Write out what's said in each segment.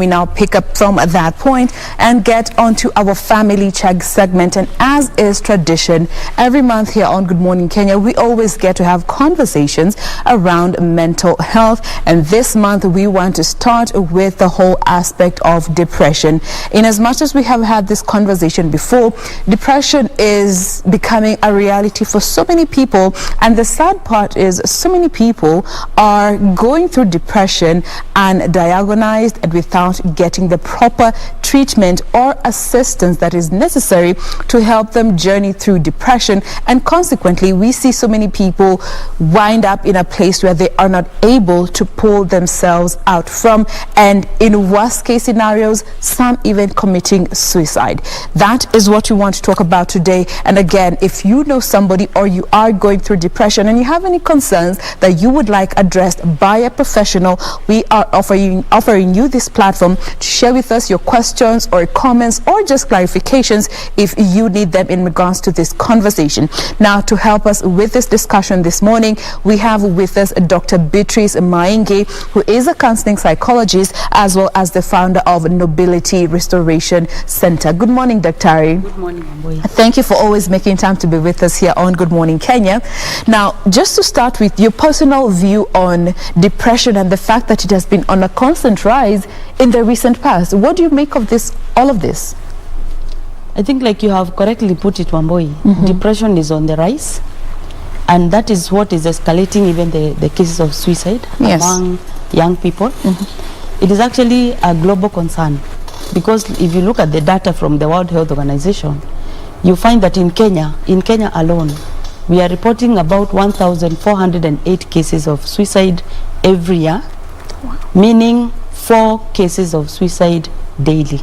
we now pick up from that point and get onto our family check segment. And as is tradition, every month here on Good Morning Kenya, we always get to have conversations around mental health. And this month, we want to start with the whole aspect of depression. In as much as we have had this conversation before, depression is becoming a reality for so many people. And the sad part is so many people are going through depression and diagnosed and without getting the proper treatment or assistance that is necessary to help them journey through depression. And consequently, we see so many people wind up in a place where they are not able to pull themselves out from, and in worst case scenarios, some even committing suicide. That is what we want to talk about today. And again, if you know somebody or you are going through depression and you have any concerns that you would like addressed by a professional, we are offering you this platform to share with us your questions or comments or just clarifications if you need them in regards to this conversation. Now, to help us with this discussion this morning, we have with us Dr. Beatrice Maingi, who is a counseling psychologist as well as the founder of Nobility Restoration Center. Good morning, Dr. Good morning, Amboy. Thank you for always making time to be with us here on Good Morning Kenya. Now, just to start with your personal view on depression and the fact that it has been on a constant rise in the recent past, what do you make of this, all of this? I think, like you have correctly put it, Wamboi, depression is on the rise, and that is what is escalating even the cases of suicide among young people. It is actually a global concern, because if you look at the data from the World Health Organization, you find that in Kenya alone, we are reporting about 1,408 cases of suicide every year, meaning 4 cases of suicide daily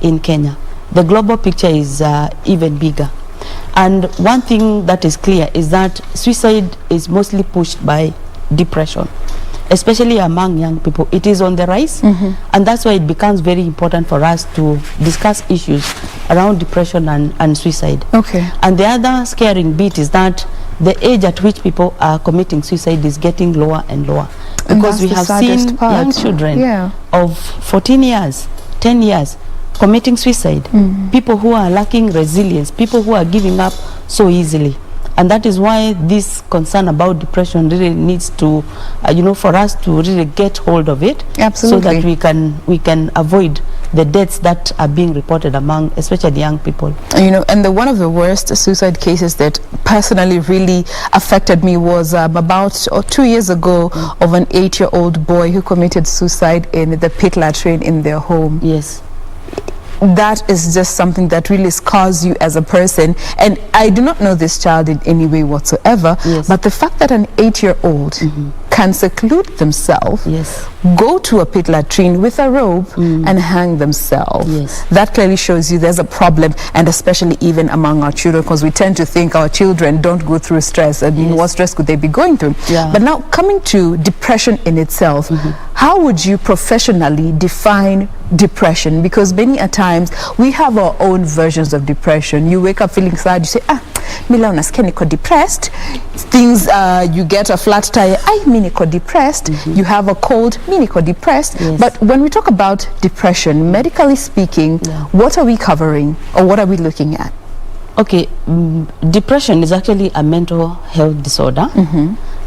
in Kenya. The global picture is even bigger. And one thing that is clear is that suicide is mostly pushed by depression, especially among young people. It is on the rise, and that's why it becomes very important for us to discuss issues around depression and suicide. Okay. And the other scaring bit is that the age at which people are committing suicide is getting lower and lower, because we have seen young children of 14 years, 10 years, committing suicide, people who are lacking resilience, people who are giving up so easily. And that is why this concern about depression really needs to, for us to really get hold of it. Absolutely. So that we can avoid the deaths that are being reported among, especially young people. And one of the worst suicide cases that personally really affected me was about 2 years ago of an 8-year-old boy who committed suicide in the pit latrine in their home. Yes. That is just something that really scars you as a person. And I do not know this child in any way whatsoever, but the fact that an 8-year-old can seclude themselves, go to a pit latrine with a rope and hang themselves, that clearly shows you there's a problem, and especially even among our children, because we tend to think our children don't go through stress. I mean, what stress could they be going through? But now, coming to depression in itself, how would you professionally define depression? Because many a times we have our own versions of depression. You wake up feeling sad, you say, Mila unasikia niko depressed. Things, you get a flat tire, mi niko depressed. You have a cold, mi niko depressed. But when we talk about depression, medically speaking, what are we covering, or what are we looking at? Okay, depression is actually a mental health disorder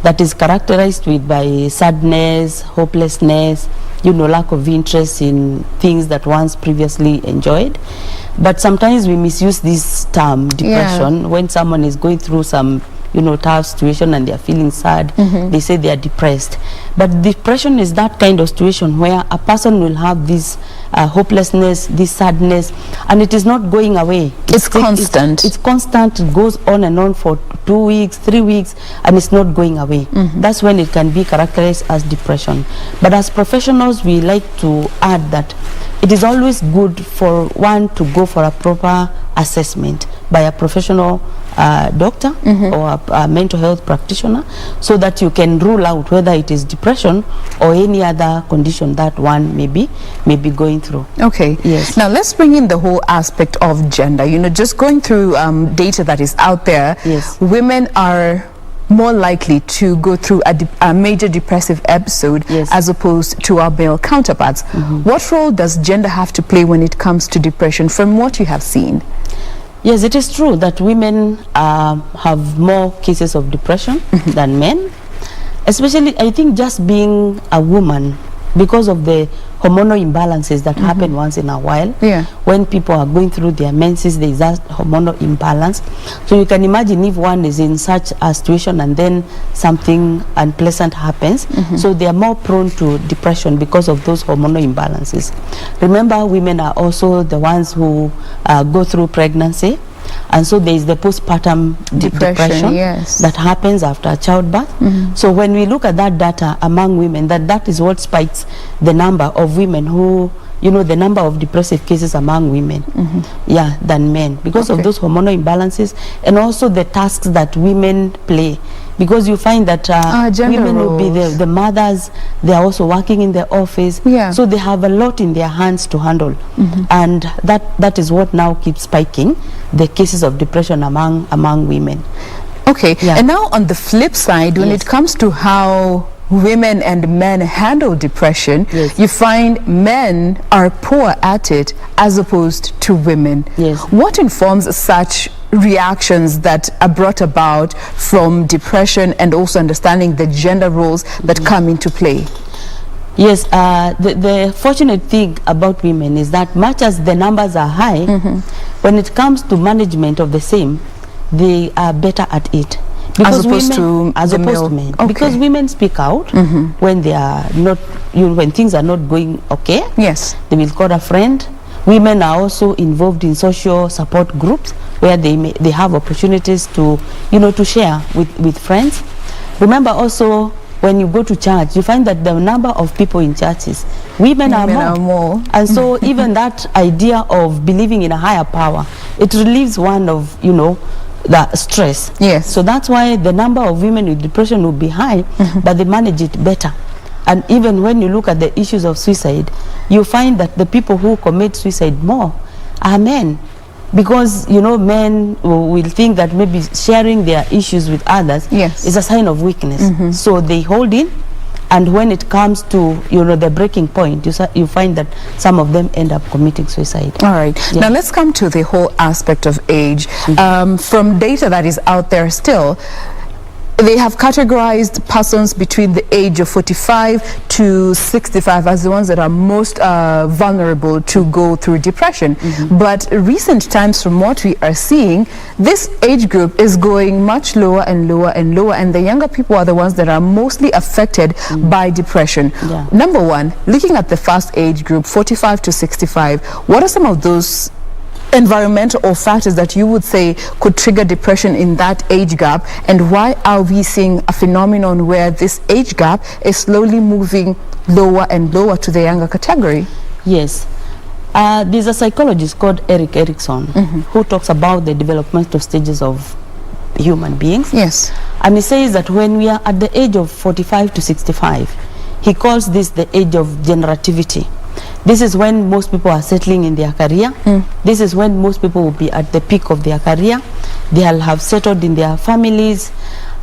that is characterized by sadness, hopelessness, lack of interest in things that once previously enjoyed. But sometimes we misuse this term, depression, when someone is going through some tough situation and they are feeling sad, they say they are depressed. But depression is that kind of situation where a person will have this hopelessness, this sadness, and it is not going away. It's constant. It's constant. It goes on and on for 2 weeks, 3 weeks, and it's not going away. That's when it can be characterized as depression. But as professionals, we like to add that it is always good for one to go for a proper assessment by a professional doctor or a mental health practitioner, so that you can rule out whether it is depression or any other condition that one may be going through. Okay. Yes. Now let's bring in the whole aspect of gender. Just going through data that is out there, women are more likely to go through a major depressive episode Yes. as opposed to our male counterparts. What role does gender have to play when it comes to depression from what you have seen? Yes, it is true that women have more cases of depression than men. Especially, I think, just being a woman, because of the hormonal imbalances that happen once in a while. Yeah. When people are going through their menses, there is that hormonal imbalance. So you can imagine if one is in such a situation and then something unpleasant happens, so they are more prone to depression because of those hormonal imbalances. Remember, women are also the ones who go through pregnancy. And so there is the postpartum depression yes. that happens after childbirth. So when we look at that data among women, that is what spikes the number of women who, you know, the number of depressive cases among women, than men, because of those hormonal imbalances and also the tasks that women play. Because you find that women will be the mothers, they are also working in the office, so they have a lot in their hands to handle. And that is what now keeps spiking the cases of depression among women. Okay, and now on the flip side, when it comes to how women and men handle depression, you find men are poor at it as opposed to women. What informs such reactions that are brought about from depression and also understanding the gender roles that come into play? Yes, the fortunate thing about women is that much as the numbers are high, when it comes to management of the same, they are better at it. Because as opposed to men. Because women speak out when they are not, when things are not going okay. Yes. They will call a friend. Women are also involved in social support groups where they have opportunities to, to share with friends. Remember also, when you go to church, you find that the number of people in churches, women are more. And so even that idea of believing in a higher power, it relieves one of, the stress. Yes. So that's why the number of women with depression will be high, but they manage it better. And even when you look at the issues of suicide, you find that the people who commit suicide more are men. Because, men will think that maybe sharing their issues with others is a sign of weakness. So they hold in, and when it comes to, the breaking point, you find that some of them end up committing suicide. All right. Now let's come to the whole aspect of age. From data that is out there still, they have categorized persons between the age of 45 to 65 as the ones that are most vulnerable to go through depression. But recent times, from what we are seeing, this age group is going much lower and lower and lower, and the younger people are the ones that are mostly affected by depression. Number one, looking at the first age group, 45 to 65, what are some of those environmental or factors that you would say could trigger depression in that age gap, and why are we seeing a phenomenon where this age gap is slowly moving lower and lower to the younger category? Yes. There's a psychologist called Erik Erikson who talks about the developmental stages of human beings. Yes. And he says that when we are at the age of 45 to 65, he calls this the age of generativity. This is when most people are settling in their career. This is when most people will be at the peak of their career. They'll have settled in their families.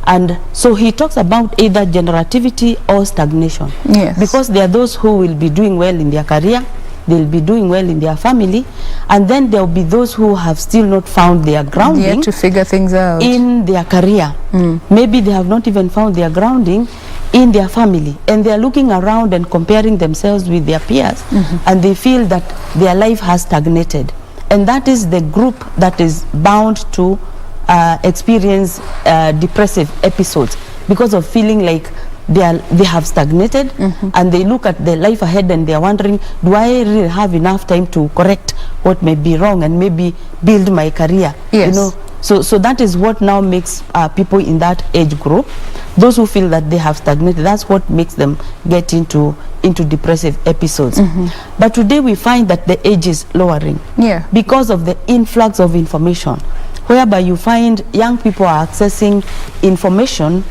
And so he talks about either generativity or stagnation. Yes. Because there are those who will be doing well in their career, they'll be doing well in their family, and then there will be those who have still not found their grounding. Yet to figure things out in their career. Maybe they have not even found their grounding in their family, and they are looking around and comparing themselves with their peers, and they feel that their life has stagnated. And that is the group that is bound to experience depressive episodes, because of feeling like they have stagnated, and they look at the life ahead and they are wondering, do I really have enough time to correct what may be wrong and maybe build my career? Yes. So that is what now makes people in that age group, those who feel that they have stagnated, that's what makes them get into depressive episodes. But today we find that the age is lowering because of the influx of information, whereby you find young people are accessing information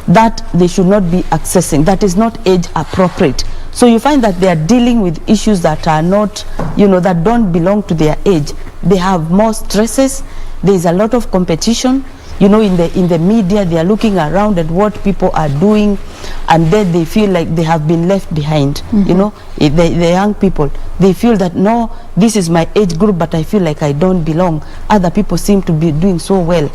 that they should not be accessing, that is not age appropriate. So you find that they are dealing with issues that are not, that don't belong to their age. They have more stresses, there is a lot of competition. you know, in the media, they are looking around at what people are doing, and then they feel like they have been left behind. You know, the young people, they feel that, no, this is my age group, but I feel like I don't belong. Other people seem to be doing so well,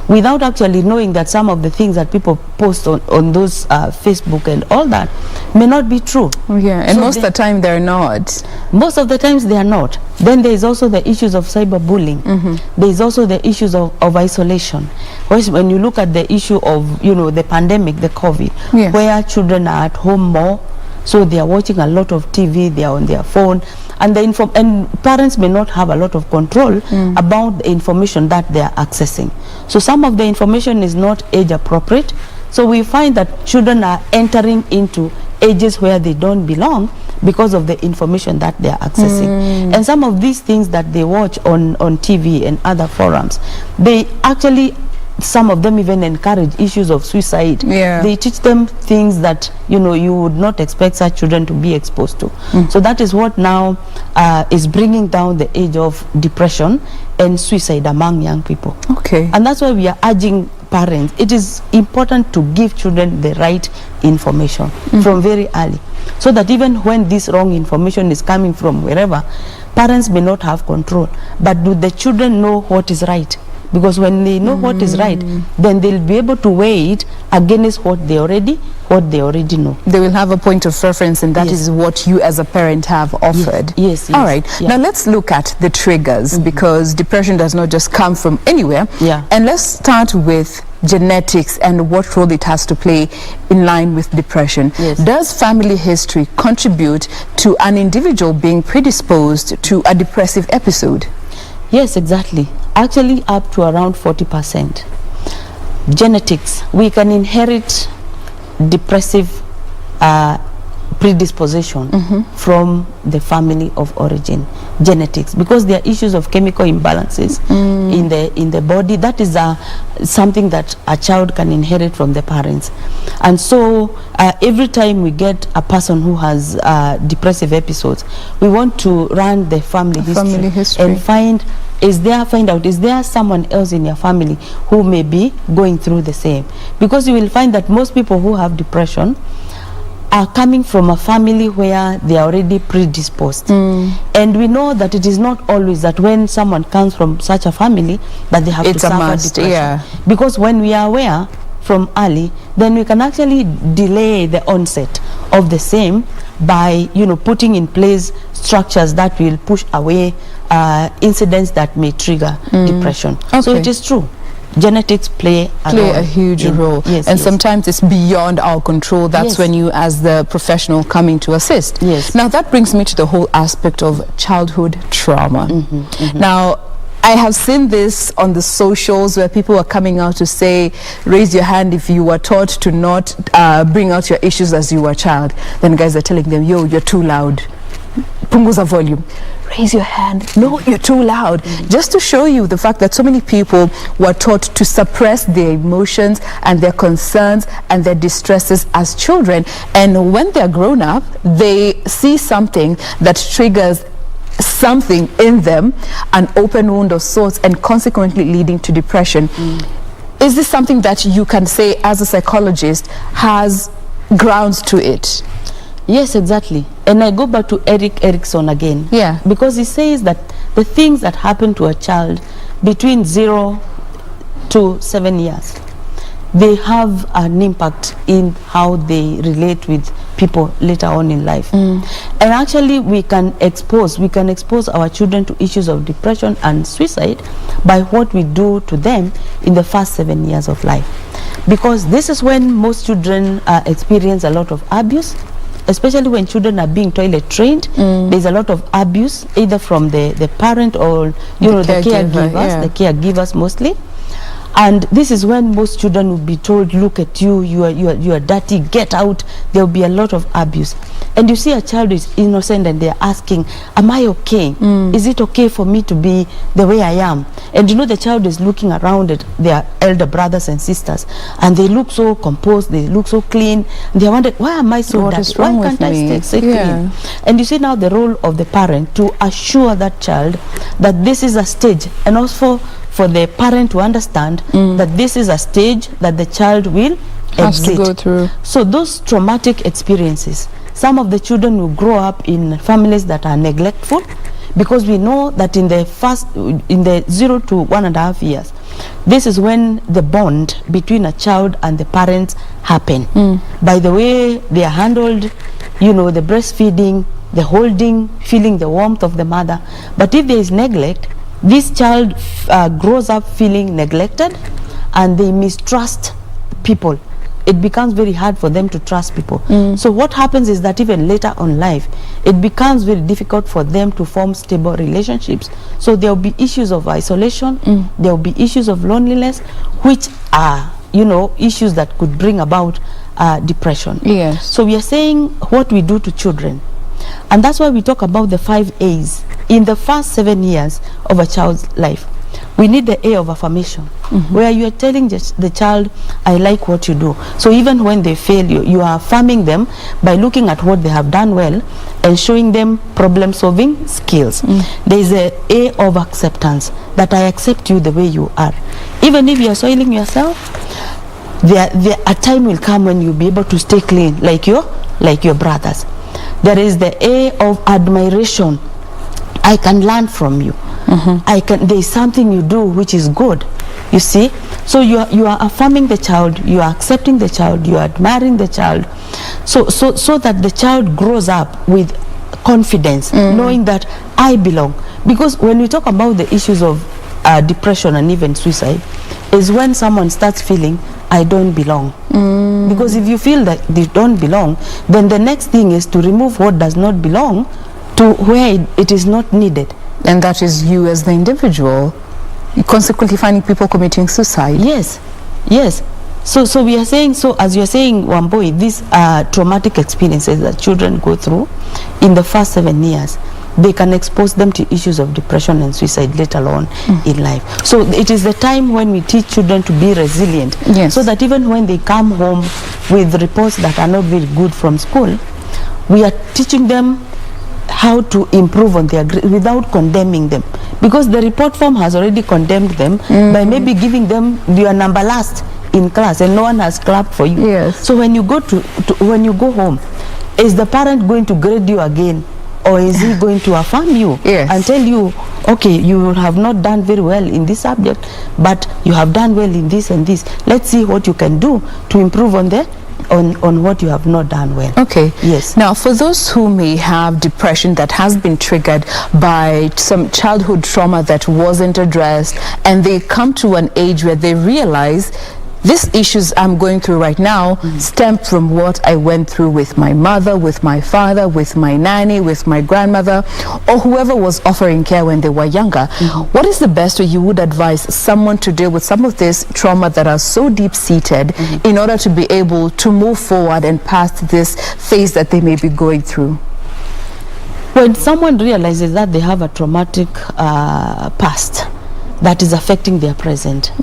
without actually knowing that some of the things that people post on those Facebook and all that may not be true. Yeah, and so most of the time they're not. Most of the times they are not. Then there is also the issues of cyberbullying. There is also the issues of isolation. When you look at the issue of, you know, the pandemic, the COVID, where children are at home more, so they are watching a lot of TV, they are on their phone, and and parents may not have a lot of control about the information that they are accessing. So some of the information is not age appropriate. So we find that children are entering into ages where they don't belong because of the information that they are accessing. And some of these things that they watch on TV and other forums, they actually, some of them even encourage issues of suicide. They teach them things that, you know, you would not expect such children to be exposed to. So that is what now is bringing down the age of depression and suicide among young people. And that's why we are urging parents, it is important to give children the right information from very early, so that even when this wrong information is coming from wherever, parents may not have control, but do the children know what is right? Because when they know what is right, then they'll be able to weigh it against what they already know. They will have a point of reference, and that is what you as a parent have offered. Yes. All right. Now let's look at the triggers, because depression does not just come from anywhere. And let's start with genetics and what role it has to play in line with depression. Does family history contribute to an individual being predisposed to a depressive episode? Yes, exactly. Actually, up to around 40%. Genetics, we can inherit depressive predisposition from the family of origin. Genetics, because there are issues of chemical imbalances in the body. That is something that a child can inherit from the parents. And so every time we get a person who has depressive episodes, we want to run the family history and find out, is there someone else in your family who may be going through the same? Because you will find that most people who have depression are coming from a family where they are already predisposed. And we know that it is not always that when someone comes from such a family that they have to suffer depression. Because when we are aware from early, then we can actually delay the onset of the same by, you know, putting in place structures that will push away incidents that may trigger depression. So it is true. Genetics play a huge role. And sometimes it's beyond our control. That's when you as the professional come in to assist. Now that brings me to the whole aspect of childhood trauma. Now I have seen this on the socials where people are coming out to say, raise your hand if you were taught to not bring out your issues as you were a child. Then guys are telling them, yo, you're too loud. Punguza volume. Raise your hand. No, you're too loud. Just to show you the fact that so many people were taught to suppress their emotions and their concerns and their distresses as children. And when they're grown up, they see something that triggers something in them, an open wound of sorts, and consequently leading to depression. Is this something that you can say as a psychologist has grounds to it? Yes, exactly. And I go back to Erik Erikson again. Because he says that the things that happen to a child between 0 to 7 years, they have an impact in how they relate with people later on in life. And actually we can expose our children to issues of depression and suicide by what we do to them in the first 7 years of life. Because this is when most children experience a lot of abuse, especially when children are being toilet trained. There's a lot of abuse either from the parent or the caregivers mostly. And this is when most children will be told, look at you, you are dirty, get out. There will be a lot of abuse. And you see a child is innocent and they're asking, am I okay? Is it okay for me to be the way I am? And you know, the child is looking around at their elder brothers and sisters, and they look so composed, they look so clean. They wonder, why am I so dirty? Why can't I stay clean? And you see now the role of the parent to assure that child that this is a stage, and also for the parent to understand that this is a stage that the child will Has exit. to go through. So those traumatic experiences, some of the children will grow up in families that are neglectful, because we know that in the 0 to 1.5 years, this is when the bond between a child and the parents happen. By the way they are handled, you know, the breastfeeding, the holding, feeling the warmth of the mother. But if there is neglect, this child grows up feeling neglected, and they mistrust people. It becomes very hard for them to trust people. So what happens is that even later on life, it becomes very difficult for them to form stable relationships. So there will be issues of isolation, there will be issues of loneliness, which are, you know, issues that could bring about depression. Yes. So we are saying what we do to children, and that's why we talk about the 5 A's in the first 7 years of a child's life. We need the A of affirmation, where you are telling the child, I like what you do. So even when they fail, you are affirming them by looking at what they have done well and showing them problem solving skills. There is a A of acceptance, that I accept you the way you are. Even if you are soiling yourself, a time will come when you'll be able to stay clean like your brothers. There is the A of admiration. I can learn from you. There is something you do which is good, you see. So you are affirming the child, you are accepting the child, you are admiring the child, so that the child grows up with confidence, knowing that I belong. Because when we talk about the issues of depression and even suicide, is when someone starts feeling I don't belong. Because if you feel that they don't belong, then the next thing is to remove what does not belong to where it is not needed. And that is you as the individual, consequently finding people committing suicide. Yes, yes. So we are saying, so as you are saying, Wambui, these are traumatic experiences that children go through in the first 7 years. They can expose them to issues of depression and suicide later on in life. So it is the time when we teach children to be resilient, so that even when they come home with reports that are not very good from school, we are teaching them how to improve on their without condemning them, because the report form has already condemned them by maybe giving them your number last in class and no one has clapped for you. Yes. So when you go when you go home, is the parent going to grade you again, or is he going to affirm you and tell you, okay, you have not done very well in this subject, but you have done well in this and this. Let's see what you can do to improve on the on what you have not done well. Okay. Yes. Now, for those who may have depression that has been triggered by some childhood trauma that wasn't addressed, and they come to an age where they realize these issues I'm going through right now stem from what I went through with my mother, with my father, with my nanny, with my grandmother, or whoever was offering care when they were younger. What is the best way you would advise someone to deal with some of this trauma that are so deep-seated in order to be able to move forward and past this phase that they may be going through? When someone realizes that they have a traumatic past that is affecting their present,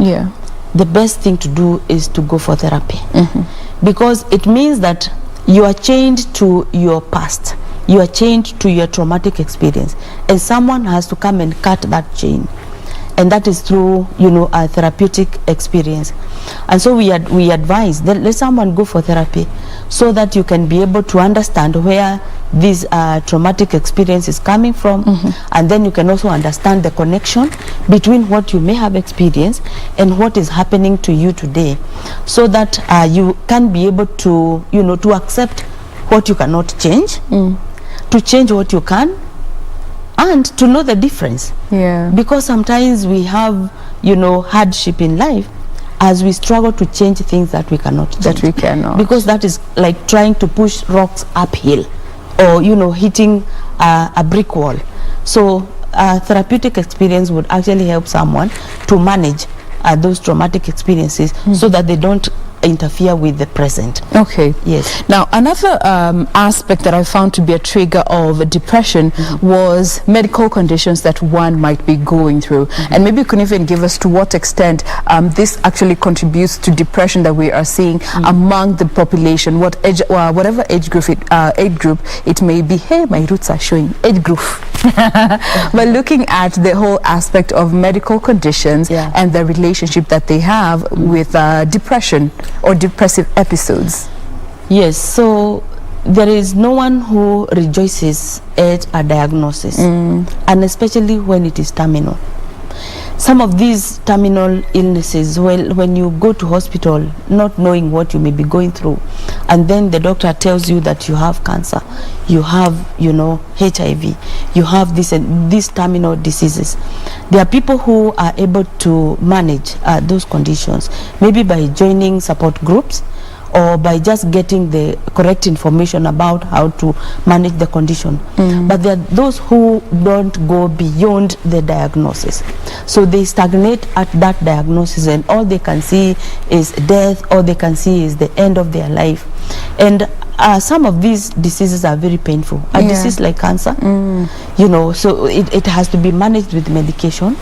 the best thing to do is to go for therapy, because it means that you are chained to your past, you are chained to your traumatic experience, and someone has to come and cut that chain, and that is through, you know, a therapeutic experience. And so we advise that let someone go for therapy, so that you can be able to understand where this traumatic experience is coming from, and then you can also understand the connection between what you may have experienced and what is happening to you today, so that you can be able to, you know, to accept what you cannot change, to change what you can, and to know the difference. Because sometimes we have, you know, hardship in life as we struggle to change things that we cannot change. Because that is like trying to push rocks uphill, or, you know, hitting a brick wall. So a therapeutic experience would actually help someone to manage those traumatic experiences, so that they don't interfere with the present. Okay. Yes. Now, another aspect that I found to be a trigger of depression was medical conditions that one might be going through. And maybe you can even give us to what extent this actually contributes to depression that we are seeing among the population, whatever age group it may be. Hey, my roots are showing age group. But looking at the whole aspect of medical conditions and the relationship that they have with depression or depressive episodes. Yes, so there is no one who rejoices at a diagnosis, and especially when it is terminal. Some of these terminal illnesses, well, when you go to hospital not knowing what you may be going through, and then the doctor tells you that you have cancer, you have, HIV, you have this and these terminal diseases. There are people who are able to manage those conditions, maybe by joining support groups, or by just getting the correct information about how to manage the condition. But there are those who don't go beyond the diagnosis. So they stagnate at that diagnosis, and all they can see is death, all they can see is the end of their life. And some of these diseases are very painful. A disease like cancer, so it has to be managed with medication.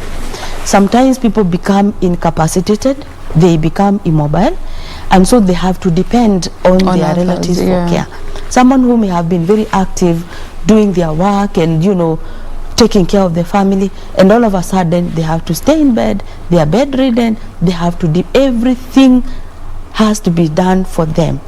Sometimes people become incapacitated, they become immobile, and so they have to depend on their relatives for care. Someone who may have been very active doing their work and taking care of the family, and all of a sudden they have to stay in bed, they are bedridden, they have to everything has to be done for them.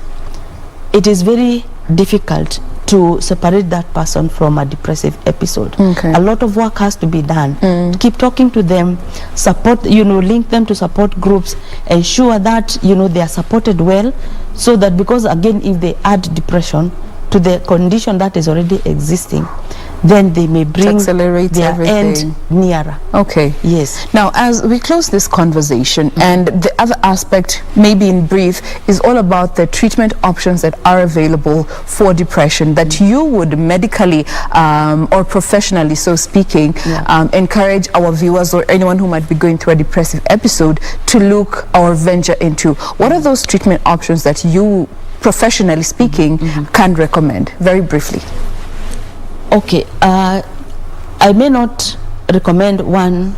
It is very difficult to separate that person from a depressive episode. A lot of work has to be done. Keep talking to them, support, link them to support groups, ensure that they are supported well, so that, because again, if they add depression to the condition that is already existing, then they may bring their end nearer. Okay. Yes. Now, as we close this conversation, and the other aspect, maybe in brief, is all about the treatment options that are available for depression that you would medically or professionally, so speaking, encourage our viewers or anyone who might be going through a depressive episode to look or venture into. What are those treatment options that you, professionally speaking, can recommend? Very briefly. Okay, I may not recommend one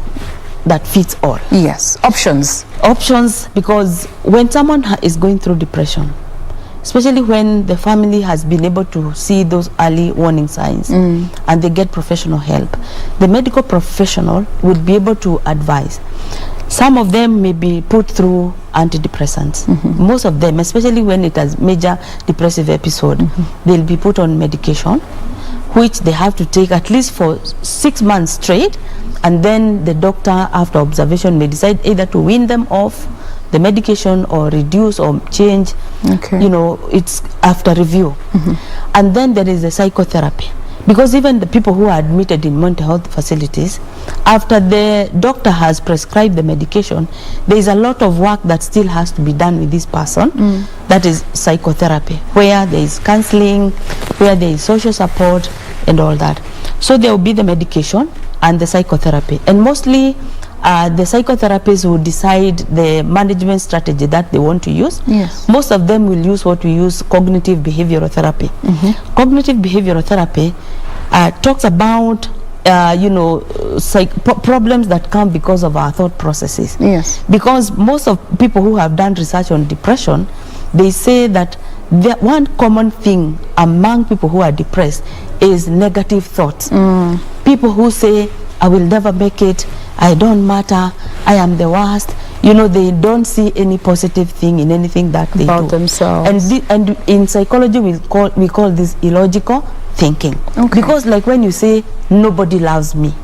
that fits all. Yes, options. Options, because when someone is going through depression, especially when the family has been able to see those early warning signs and they get professional help, the medical professional would be able to advise. Some of them may be put through antidepressants. Most of them, especially when it has major depressive episode, they'll be put on medication, which they have to take at least for 6 months straight, and then the doctor, after observation, may decide either to wean them off the medication or reduce or change. It's after review. And then there is the psychotherapy, because even the people who are admitted in mental health facilities, after the doctor has prescribed the medication, there is a lot of work that still has to be done with this person. That is psychotherapy, where there is counseling, where there is social support and all that. So there will be the medication and the psychotherapy, and mostly the psychotherapists will decide the management strategy that they want to use. Most of them will use what we use, cognitive behavioral therapy. Cognitive behavioral therapy talks about problems that come because of our thought processes. Because most of people who have done research on depression, they say that the one common thing among people who are depressed is negative thoughts. People who say, I will never make it, I don't matter, I am the worst. They don't see any positive thing in anything that they do themselves. And in psychology we call this illogical thinking. Because like when you say nobody loves me,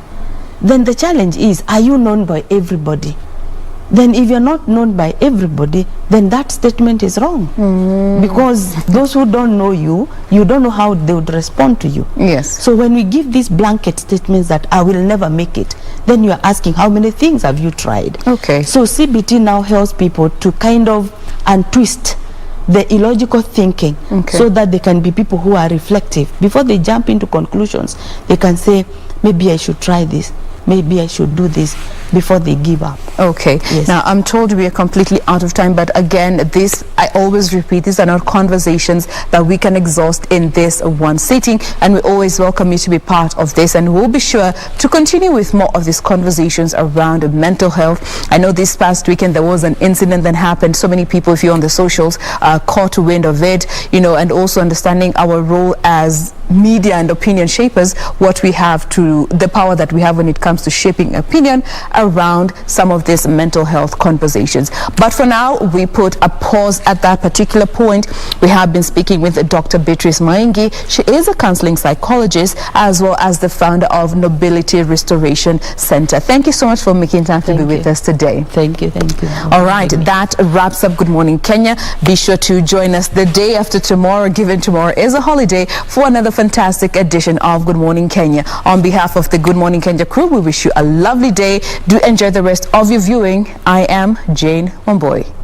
then the challenge is, are you known by everybody? Then if you're not known by everybody, then that statement is wrong. Because those who don't know you, you don't know how they would respond to you. So when we give these blanket statements that I will never make it, then you are asking, how many things have you tried? So CBT now helps people to kind of untwist the illogical thinking, so that they can be people who are reflective. Before they jump into conclusions, they can say, maybe I should try this, maybe I should do this, before they give up. Now I'm told we are completely out of time, but again, this I always repeat, these are not conversations that we can exhaust in this one sitting, and we always welcome you to be part of this, and we'll be sure to continue with more of these conversations around mental health. I know this past weekend there was an incident that happened. So many people, if you're on the socials, caught wind of it, and also understanding our role as media and opinion shapers, what we have to, the power that we have when it comes to shaping opinion around some of these mental health conversations. But for now, we put a pause at that particular point. We have been speaking with Dr. Beatrice Maingi. She is a counseling psychologist as well as the founder of Nobility Restoration Center. Thank you so much for making time to be with us today. Thank you. All right, that wraps up Good Morning Kenya. Be sure to join us the day after tomorrow, given tomorrow is a holiday, for another fantastic edition of Good Morning Kenya. On behalf of the Good Morning Kenya crew, we wish you a lovely day. Do enjoy the rest of your viewing. I am Jane Wamboi.